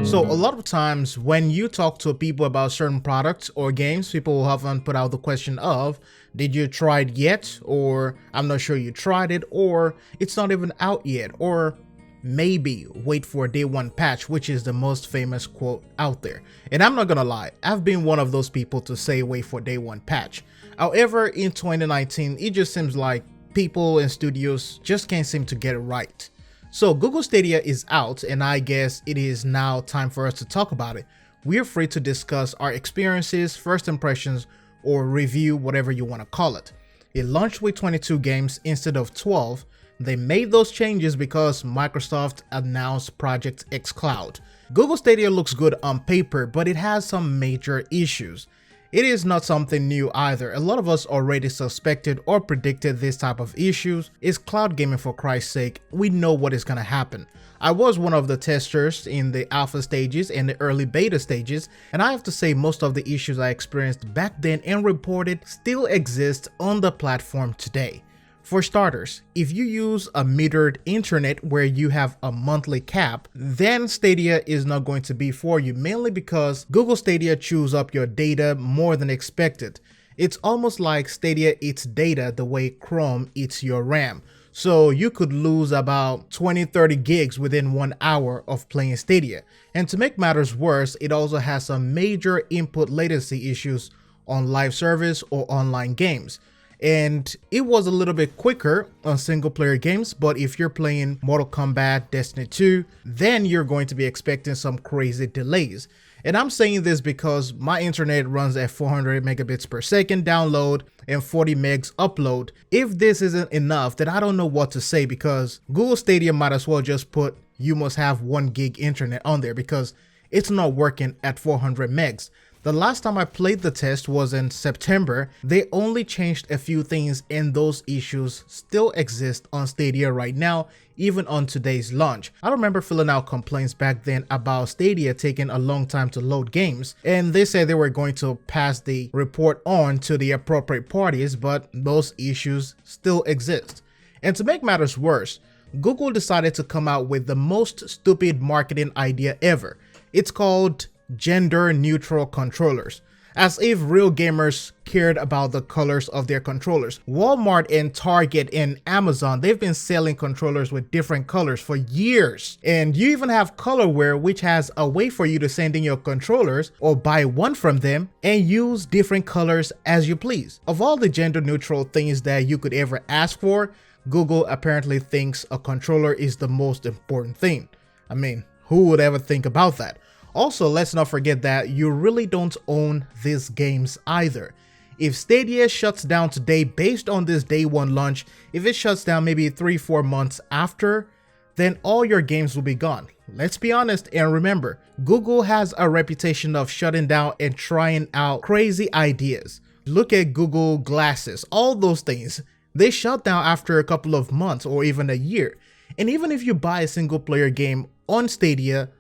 So a lot of times when you talk to people about certain products or games, people will often put out the question of, did you try it yet? Or I'm not sure you tried it, or it's not even out yet, or maybe wait for a day one patch, which is the most famous quote out there. And I'm not gonna lie, I've been one of those people to say wait for day one patch. However, in 2019, it just seems like people and studios just can't seem to get it right. So Google Stadia is out, and I guess it is now time for us to talk about it. We're free to discuss our experiences, first impressions, or review, whatever you want to call it. It launched with 22 games instead of 12. They made those changes because Microsoft announced Project xCloud. Google Stadia looks good on paper, but it has some major issues. It is not something new either. A lot of us already suspected or predicted this type of issues. It's cloud gaming, for Christ's sake. We know what is going to happen. I was one of the testers in the alpha stages and the early beta stages, and I have to say most of the issues I experienced back then and reported still exist on the platform today. For starters, if you use a metered internet where you have a monthly cap, then Stadia is not going to be for you, mainly because Google Stadia chews up your data more than expected. It's almost like Stadia eats data the way Chrome eats your RAM. So you could lose about 20-30 gigs within 1 hour of playing Stadia. And to make matters worse, it also has some major input latency issues on live service or online games. And it was a little bit quicker on single player games, but if you're playing Mortal Kombat, Destiny 2, then you're going to be expecting some crazy delays. And I'm saying this because my internet runs at 400 megabits per second download and 40 megs upload. If this isn't enough, then I don't know what to say, because Google Stadia might as well just put you must have 1 gig internet on there, because it's not working at 400 megs. The last time I played the test was in September. They only changed a few things, and those issues still exist on Stadia right now, even on today's launch. I remember filling out complaints back then about Stadia taking a long time to load games, and they said they were going to pass the report on to the appropriate parties, but those issues still exist. And to make matters worse, Google decided to come out with the most stupid marketing idea ever. It's called gender neutral controllers, as if real gamers cared about the colors of their controllers. Walmart and Target and Amazon, they've been selling controllers with different colors for years, and you even have Colorware, which has a way for you to send in your controllers or buy one from them and use different colors as you please. Of all the gender neutral things that you could ever ask for, Google apparently thinks a controller is the most important thing. I mean, who would ever think about that? Also, let's not forget that you really don't own these games either. If Stadia shuts down today based on this day one launch, if it shuts down maybe 3-4 months after, then all your games will be gone. Let's be honest, and remember, Google has a reputation of shutting down and trying out crazy ideas. Look at Google Glasses, all those things. They shut down after a couple of months or even a year. And even if you buy a single player game on Stadia,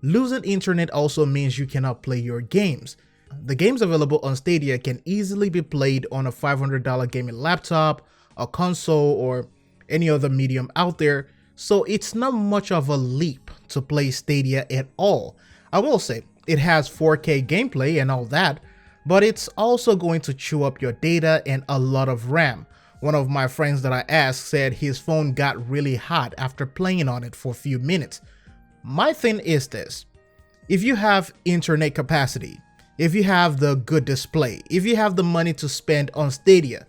losing internet also means you cannot play your games. The games available on Stadia can easily be played on a $500 gaming laptop, a console, or any other medium out there, so it's not much of a leap to play Stadia at all. I will say, it has 4K gameplay and all that, but it's also going to chew up your data and a lot of RAM. One of my friends that I asked said his phone got really hot after playing on it for a few minutes. My thing is this: if you have internet capacity, if you have the good display, if you have the money to spend on Stadia,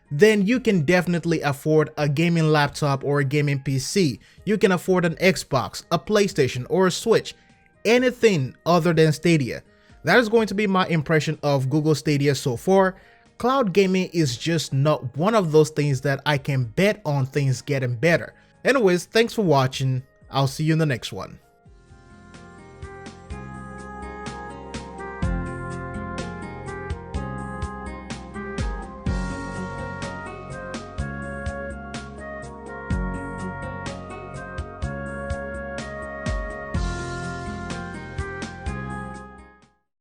then you can definitely afford a gaming laptop or a gaming PC. You can afford an Xbox, a PlayStation, or a Switch, anything other than Stadia. That is going to be my impression of Google Stadia so far. Cloud gaming is just not one of those things that I can bet on things getting better. Anyways, thanks for watching. I'll see you in the next one.